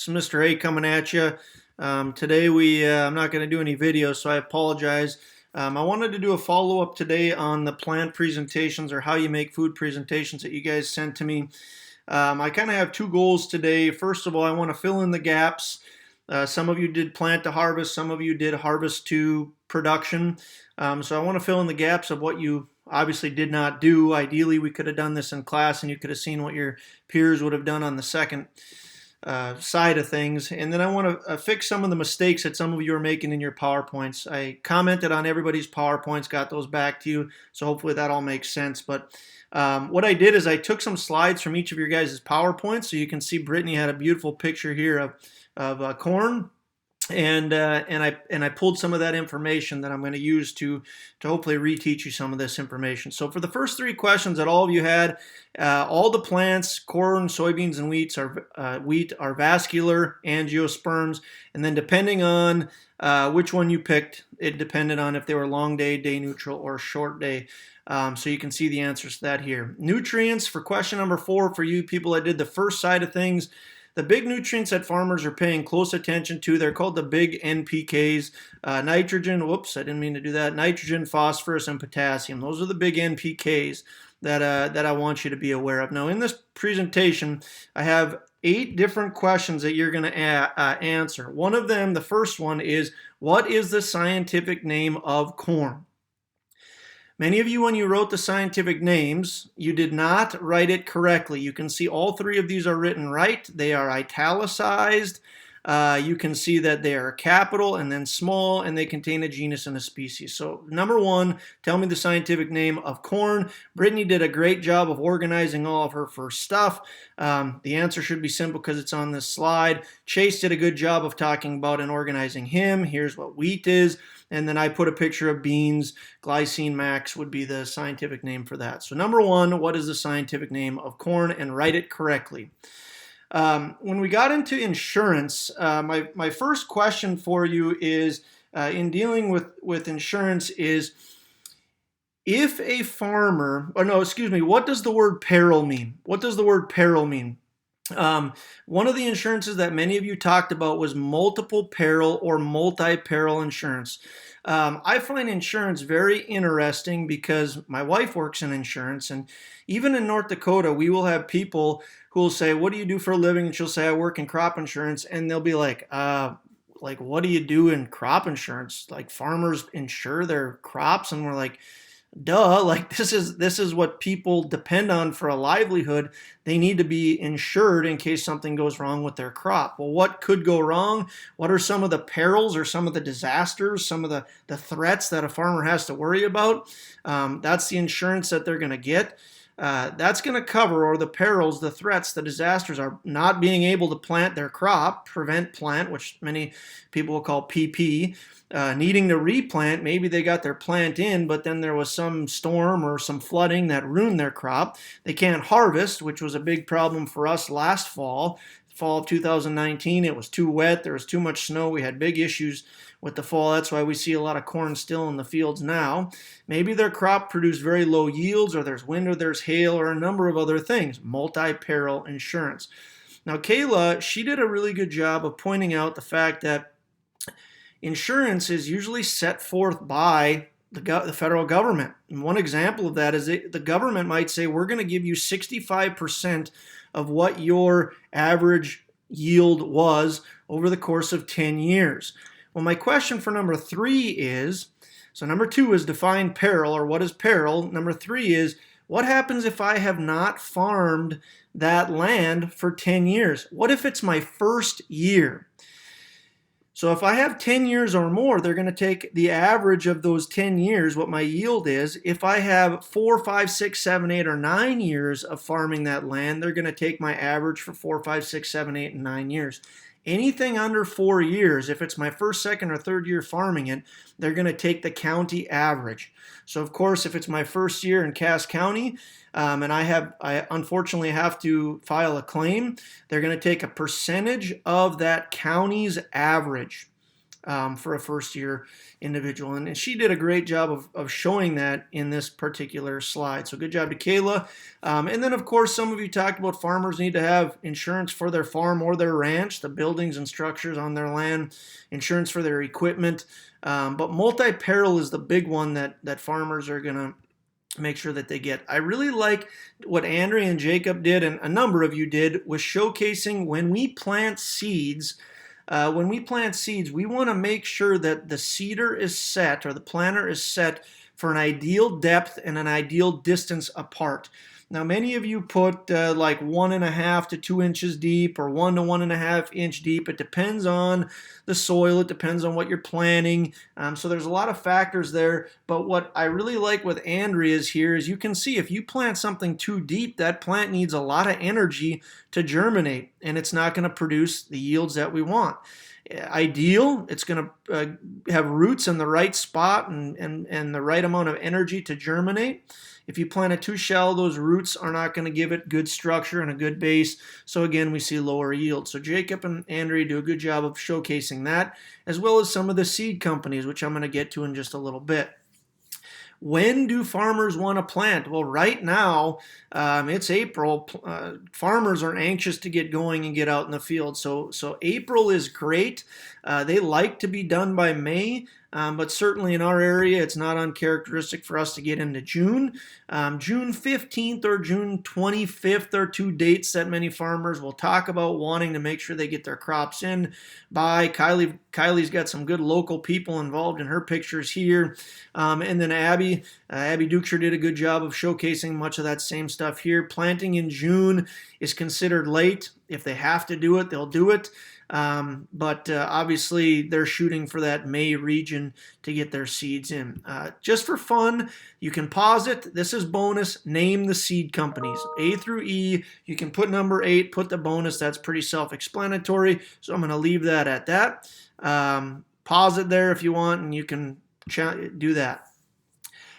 This is Mr. A coming at you. Today I'm not going to do any videos, so I apologize. I wanted to do a follow-up today on the plant presentations or how you make food presentations that you guys sent to me. I kind of have two goals today. First of all, I want to fill in the gaps. Some of you did plant to harvest, some of you did harvest to production. So I want to fill in the gaps of what you obviously did not do. Ideally, we could have done this in class and you could have seen what your peers would have done on the second side of things. And then I want to fix some of the mistakes that some of you are making in your PowerPoints. I commented on everybody's PowerPoints, got those back to you, so hopefully that all makes sense. But what I did is I took some slides from each of your guys' PowerPoints, so you can see Brittany had a beautiful picture here of corn. And I pulled some of that information that I'm going to use to hopefully reteach you some of this information. So for the first three questions that all of you had, all the plants, corn, soybeans, and wheat are vascular angiosperms, and then depending on which one you picked, it depended on if they were long day, day neutral, or short day. So you can see the answers to that here. Nutrients for question number 4 for you people that did the first side of things. The big nutrients that farmers are paying close attention to, they're called the big NPKs. Nitrogen, whoops, I didn't mean to do that. Nitrogen, phosphorus, and potassium. Those are the big NPKs that I want you to be aware of. Now, in this presentation, I have 8 different questions that you're going to answer. One of them, the first one, is what is the scientific name of corn? Many of you, when you wrote the scientific names, you did not write it correctly. You can see all 3 of these are written right. They are italicized. You can see that they are capital and then small, and they contain a genus and a species. So number 1, tell me the scientific name of corn. Brittany did a great job of organizing all of her first stuff. The answer should be simple because it's on this slide. Chase did a good job of talking about and organizing him. Here's what wheat is. And then I put a picture of beans. Glycine max would be the scientific name for that. So number 1, what is the scientific name of corn? And write it correctly. When we got into insurance, my first question for you is, in dealing with insurance is, if a farmer, or no, excuse me, what does the word peril mean? What does the word peril mean? One of the insurances that many of you talked about was multiple peril or multi-peril insurance. I find insurance very interesting because my wife works in insurance, and even in North Dakota, we will have people who will say, "What do you do for a living?" And she'll say, "I work in crop insurance," and they'll be like, what do you do in crop insurance? Like, farmers insure their crops?" And we're like, duh, like this is what people depend on for a livelihood. They need to be insured in case something goes wrong with their crop. Well, what could go wrong? What are some of the perils or some of the disasters, some of the threats that a farmer has to worry about? That's the insurance that they're going to get. That's going to cover, or the perils, the threats, the disasters are not being able to plant their crop, prevent plant, which many people will call PP, needing to replant. Maybe they got their plant in, but then there was some storm or some flooding that ruined their crop. They can't harvest, which was a big problem for us last fall of 2019. It was too wet. There was too much snow. We had big issues with the fall. That's why we see a lot of corn still in the fields now. Maybe their crop produced very low yields, or there's wind, or there's hail, or a number of other things. Multi-peril insurance. Now, Kayla, she did a really good job of pointing out the fact that insurance is usually set forth by the federal government. And one example of that is the government might say, we're going to give you 65% of what your average yield was over the course of 10 years. Well, my question for number 3 is, so number 2 is define peril, or what is peril. Number 3 is, what happens if I have not farmed that land for 10 years? What if it's my first year? So if I have 10 years or more, they're going to take the average of those 10 years, what my yield is. If I have 4, 5, 6, 7, 8, or 9 years of farming that land, they're going to take my average for 4, 5, 6, 7, 8, and 9 years. Anything under 4 years, if it's my first, second, or third year farming it, they're going to take the county average. So of course, if it's my first year in Cass County, and I unfortunately have to file a claim, they're going to take a percentage of that county's average. for a first-year individual. And she did a great job of showing that in this particular slide. So good job to Kayla. And then, of course, some of you talked about farmers need to have insurance for their farm or their ranch, the buildings and structures on their land, insurance for their equipment. But multi-peril is the big one that farmers are going to make sure that they get. I really like what Andrea and Jacob did, and a number of you did, was showcasing when we plant seeds. We want to make sure that the seeder is set, or the planter is set, for an ideal depth and an ideal distance apart. Now, many of you put like 1.5 to 2 inches deep, or 1 to 1.5 inch deep. It depends on the soil. It depends on what you're planting. So there's a lot of factors there. But what I really like with Andrea's here is you can see if you plant something too deep, that plant needs a lot of energy to germinate, and it's not going to produce the yields that we want. Ideal, it's going to have roots in the right spot and the right amount of energy to germinate. If you plant it too shallow, those roots are not going to give it good structure and a good base. So again, we see lower yield. So Jacob and Andrea do a good job of showcasing that, as well as some of the seed companies, which I'm going to get to in just a little bit. When do farmers want to plant? Well, right now, it's April. Farmers are anxious to get going and get out in the field. So April is great. They like to be done by May. But certainly in our area, it's not uncharacteristic for us to get into June. June 15th or June 25th are two dates that many farmers will talk about wanting to make sure they get their crops in by. Kylie's got some good local people involved in her pictures here. And then Abby Dukeshire did a good job of showcasing much of that same stuff here. Planting in June is considered late. If they have to do it, they'll do it. But obviously they're shooting for that May region to get their seeds in. Just for fun, you can pause it. This is bonus. Name the seed companies. A through E. You can put number 8, put the bonus. That's pretty self-explanatory. So I'm going to leave that at that. Pause it there if you want, and you can do that.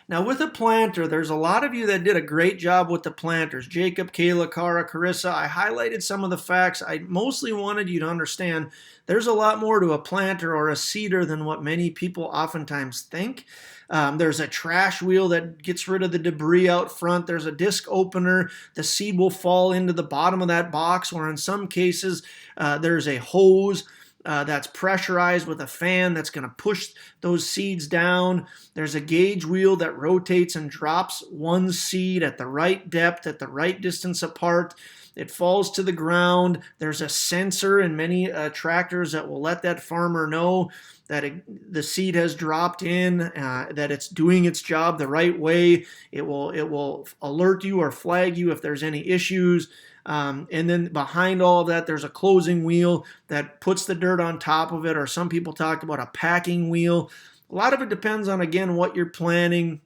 Now with a planter, there's a lot of you that did a great job with the planters. Jacob, Kayla, Cara, Carissa. I highlighted some of the facts. I mostly wanted you to understand there's a lot more to a planter or a seeder than what many people oftentimes think. There's a trash wheel that gets rid of the debris out front. There's a disc opener. The seed will fall into the bottom of that box, or in some cases, there's a hose that's pressurized with a fan that's going to push those seeds down. There's a gauge wheel that rotates and drops one seed at the right depth, at the right distance apart. It falls to the ground. There's a sensor in many tractors that will let that farmer know that the seed has dropped in, that it's doing its job the right way. It will alert you or flag you if there's any issues. And then behind all of that, there's a closing wheel that puts the dirt on top of it, or some people talked about a packing wheel. A lot of it depends on, again, what you're planting.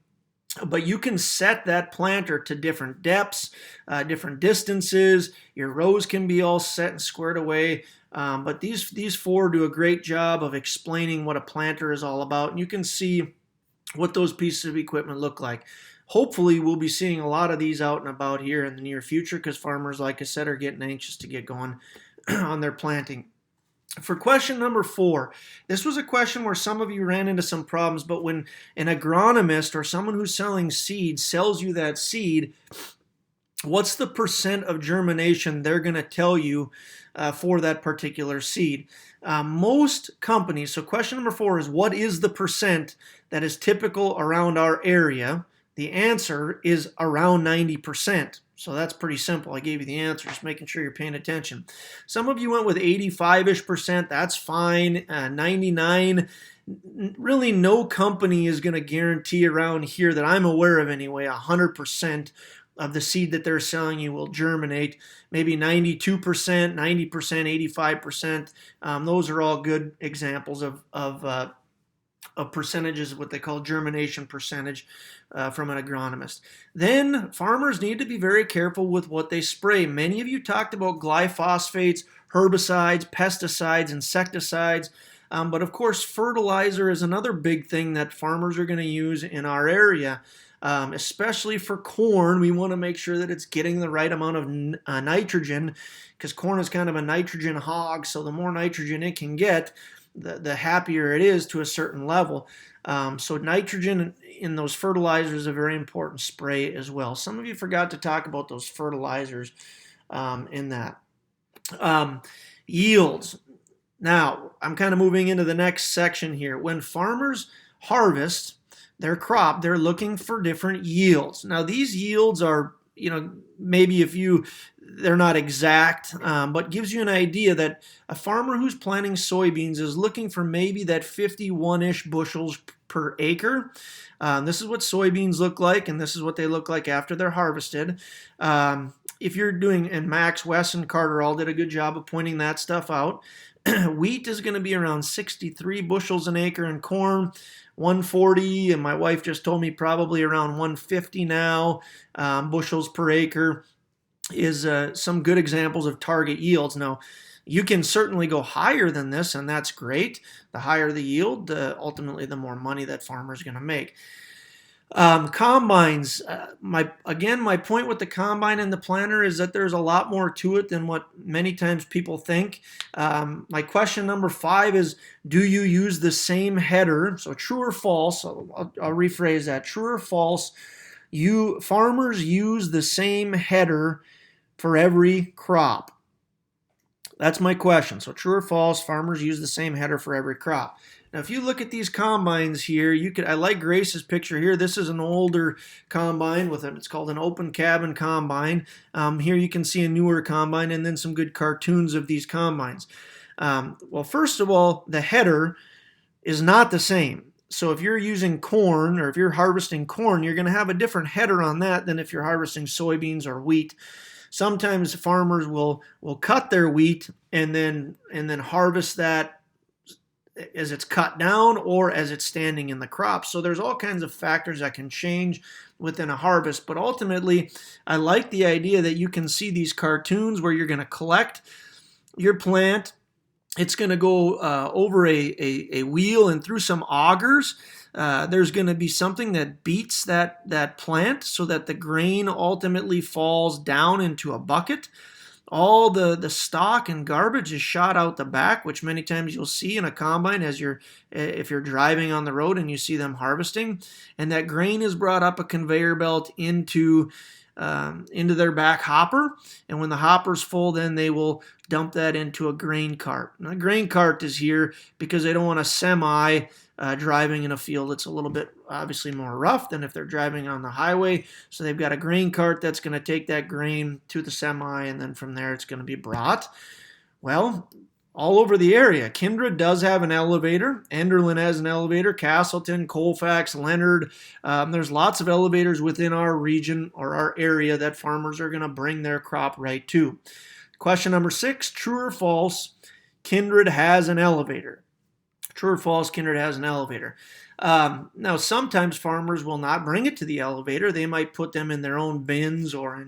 But you can set that planter to different depths, different distances. Your rows can be all set and squared away. But these four do a great job of explaining what a planter is all about. And you can see what those pieces of equipment look like. Hopefully, we'll be seeing a lot of these out and about here in the near future, because farmers, like I said, are getting anxious to get going on their planting. For question number 4, this was a question where some of you ran into some problems, but when an agronomist or someone who's selling seeds sells you that seed, what's the percent of germination they're going to tell you for that particular seed? Most companies, so question number 4 is, what is the percent that is typical around our area? The answer is around 90%. So that's pretty simple. I gave you the answer, just making sure you're paying attention. Some of you went with 85-ish%. That's fine. 99. Really, no company is going to guarantee around here that I'm aware of anyway, 100% of the seed that they're selling you will germinate. Maybe 92%, 90%, 85%. Those are all good examples of percentages, what they call germination percentage from an agronomist. Then farmers need to be very careful with what they spray. Many of you talked about glyphosates, herbicides, pesticides, insecticides, but of course fertilizer is another big thing that farmers are going to use in our area. Especially for corn, we want to make sure that it's getting the right amount of nitrogen, because corn is kind of a nitrogen hog, so the more nitrogen it can get, the happier it is to a certain level. So nitrogen in those fertilizers is a very important spray as well. Some of you forgot to talk about those fertilizers in that. Yields. Now, I'm kind of moving into the next section here. When farmers harvest their crop, they're looking for different yields. Now, these yields are, maybe they're not exact, but gives you an idea that a farmer who's planting soybeans is looking for maybe that 51-ish bushels per acre. This is what soybeans look like, and this is what they look like after they're harvested. If you're doing, and Max, Wes, and Carter all did a good job of pointing that stuff out. Wheat is going to be around 63 bushels an acre, and corn 140, and my wife just told me probably around 150 now bushels per acre is some good examples of target yields. Now, you can certainly go higher than this, and that's great. The higher the yield, ultimately the more money that farmer is going to make. Combines. My point with the combine and the planter is that there's a lot more to it than what many times people think. My question number 5 is, do you use the same header? So true or false? I'll rephrase that. True or false? Farmers use the same header for every crop. That's my question. So true or false? Farmers use the same header for every crop. Now, if you look at these combines here, I like Grace's picture here. This is an older combine it's called an open cabin combine. Here you can see a newer combine and then some good cartoons of these combines. Well, first of all, the header is not the same. So if you're using corn or if you're harvesting corn, you're going to have a different header on that than if you're harvesting soybeans or wheat. Sometimes farmers will cut their wheat and then harvest that as it's cut down or as it's standing in the crop. So there's all kinds of factors that can change within a harvest. But ultimately, I like the idea that you can see these cartoons where you're going to collect your plant. It's going to go over a wheel and through some augers. There's going to be something that beats that plant so that the grain ultimately falls down into a bucket. All the stalk and garbage is shot out the back, which many times you'll see in a combine if you're driving on the road and you see them harvesting. And that grain is brought up a conveyor belt into their back hopper. And when the hopper's full, then they will dump that into a grain cart. And a grain cart is here because they don't want a semi driving in a field that's a little bit obviously more rough than if they're driving on the highway. So they've got a grain cart that's going to take that grain to the semi, and then from there it's going to be brought. Well, all over the area. Kindred does have an elevator. Enderlin has an elevator. Castleton, Colfax, Leonard. There's lots of elevators within our region or our area that farmers are going to bring their crop right to. Question number 6, true or false? Kindred has an elevator. True or false, Kindred has an elevator. Now, sometimes farmers will not bring it to the elevator. They might put them in their own bins or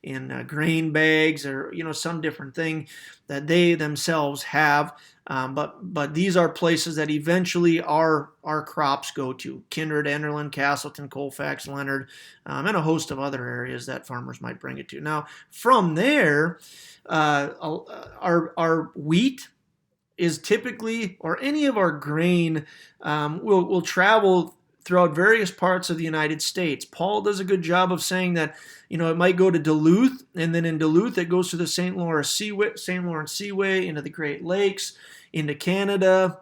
in grain bags or some different thing that they themselves have. But these are places that eventually our crops go to. Kindred, Enderlin, Castleton, Colfax, Leonard, and a host of other areas that farmers might bring it to. Now, from there, our wheat is typically, or any of our grain, will travel throughout various parts of the United States. Paul does a good job of saying that, it might go to Duluth, and then in Duluth it goes to the St. Lawrence Seaway, into the Great Lakes, into Canada.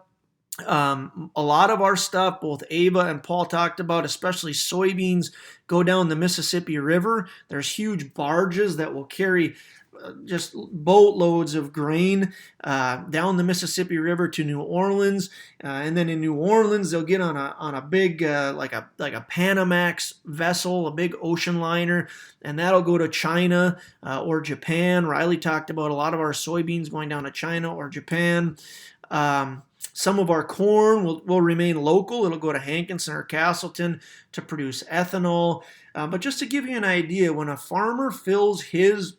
A lot of our stuff, both Ava and Paul talked about, especially soybeans, go down the Mississippi River. There's huge barges that will carry just boatloads of grain down the Mississippi River to New Orleans, and then in New Orleans they'll get on a big like a Panamax vessel, a big ocean liner, and that'll go to China or Japan. Riley talked about a lot of our soybeans going down to China or Japan. Some of our corn will remain local. It'll go to Hankinson or Castleton to produce ethanol. But just to give you an idea, when a farmer fills his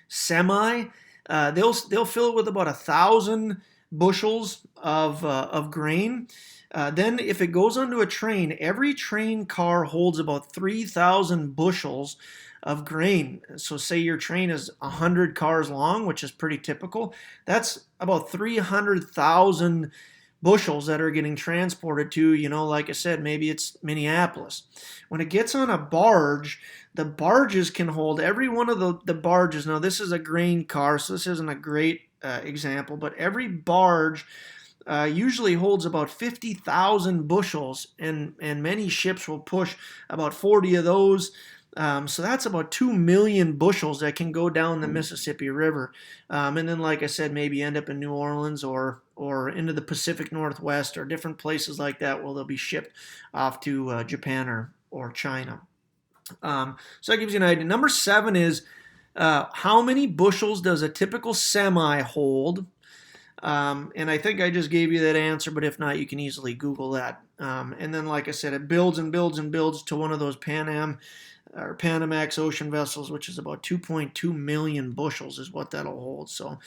semi, they'll fill it with about 1,000 bushels of grain. Then if it goes onto a train, every train car holds about 3,000 bushels of grain. So say your train is 100 cars long, which is pretty typical. That's about 300,000 bushels that are getting transported to, like I said, maybe it's Minneapolis. When it gets on a barge, the barges can hold every one of the barges. Now, this is a grain car, so this isn't a great example, but every barge usually holds about 50,000 bushels, and many ships will push about 40 of those. So that's about 2 million bushels that can go down the Mississippi River. And then, like I said, maybe end up in New Orleans or into the Pacific Northwest or different places like that where they'll be shipped off to Japan or China. So that gives you an idea. Number 7 is how many bushels does a typical semi hold? And I think I just gave you that answer, but if not, you can easily Google that. And then, like I said, it builds and builds and builds to one of those Pan Am or Panamax ocean vessels, which is about 2.2 million bushels is what that'll hold. So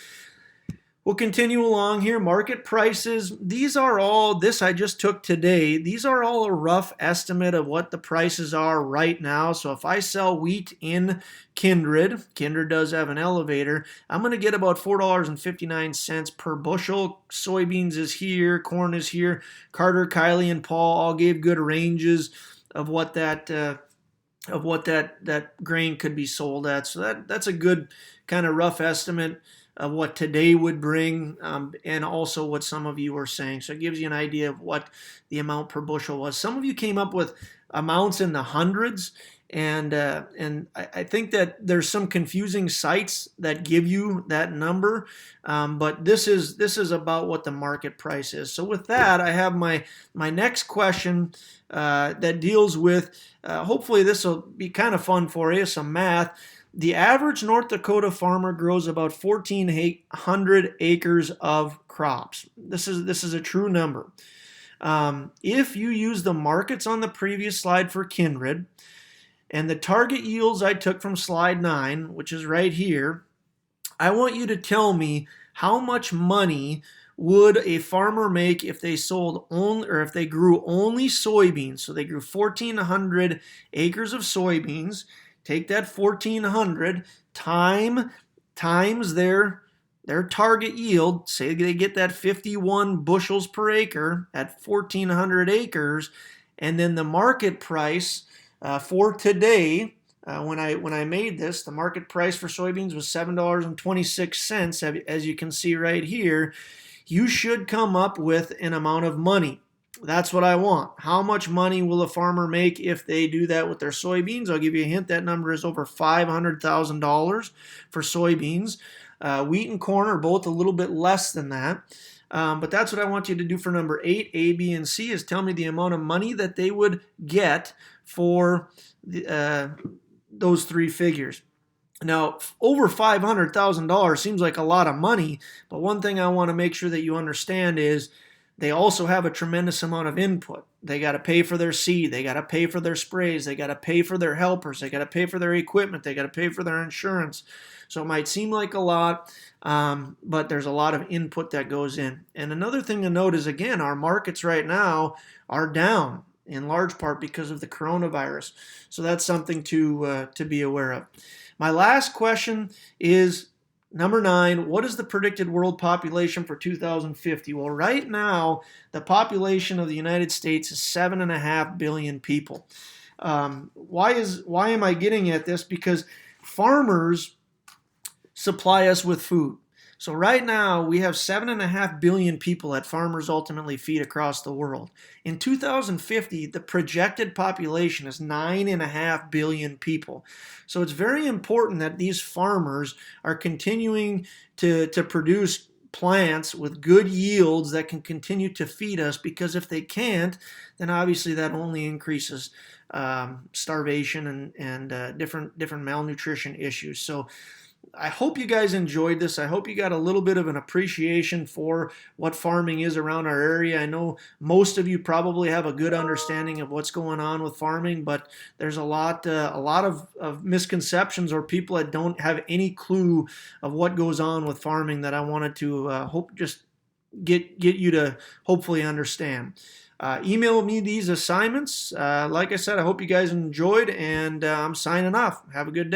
we'll continue along here. Market prices. These are all, this I just took today. These are all a rough estimate of what the prices are right now. So if I sell wheat in Kindred does have an elevator, I'm going to get about $4.59 per bushel. Soybeans is here, corn is here. Carter, Kylie, and Paul all gave good ranges of what that grain could be sold at. So that's a good kind of rough estimate of what today would bring, and also what some of you are saying. So it gives you an idea of what the amount per bushel was. Some of you came up with amounts in the hundreds, and I think that there's some confusing sites that give you that number, but this is about what the market price is. So with that, I have my next question that deals with, hopefully this will be kind of fun for you, some math. The average North Dakota farmer grows about 1,400 acres of crops. This is a true number. If you use the markets on the previous slide for Kindred, and the target yields I took from slide 9, which is right here, I want you to tell me how much money would a farmer make if they sold only, or if they grew only soybeans. So they grew 1,400 acres of soybeans. Take that 1,400 times their target yield. Say they get that 51 bushels per acre at 1,400 acres, and then the market price for today, when I made this, the market price for soybeans was $7.26. As you can see right here, you should come up with an amount of money. That's what I want. How much money will a farmer make if they do that with their soybeans? I'll give you a hint. That number is over $500,000 for soybeans. Wheat and corn are both a little bit less than that. But that's what I want you to do for number 8, A, B, and C, is tell me the amount of money that they would get for those 3 figures. Now, over $500,000 seems like a lot of money, but one thing I want to make sure that you understand is they also have a tremendous amount of input. They got to pay for their seed. They got to pay for their sprays. They got to pay for their helpers. They got to pay for their equipment. They got to pay for their insurance. So it might seem like a lot, but there's a lot of input that goes in. And another thing to note is, again, our markets right now are down in large part because of the coronavirus. So that's something to be aware of. My last question is number 9, what is the predicted world population for 2050? Well, right now, the population of the United States is 7.5 billion people. Why am I getting at this? Because farmers supply us with food. So right now, we have 7.5 billion people that farmers ultimately feed across the world. In 2050, the projected population is 9.5 billion people. So it's very important that these farmers are continuing to produce plants with good yields that can continue to feed us, because if they can't, then obviously that only increases starvation and different malnutrition issues. So I hope you guys enjoyed this. I hope you got a little bit of an appreciation for what farming is around our area. I know most of you probably have a good understanding of what's going on with farming, but there's a lot of misconceptions, or people that don't have any clue of what goes on with farming, that I wanted to hope just get you to hopefully understand. Email me these assignments. Like I said, I hope you guys enjoyed, and I'm signing off. Have a good day.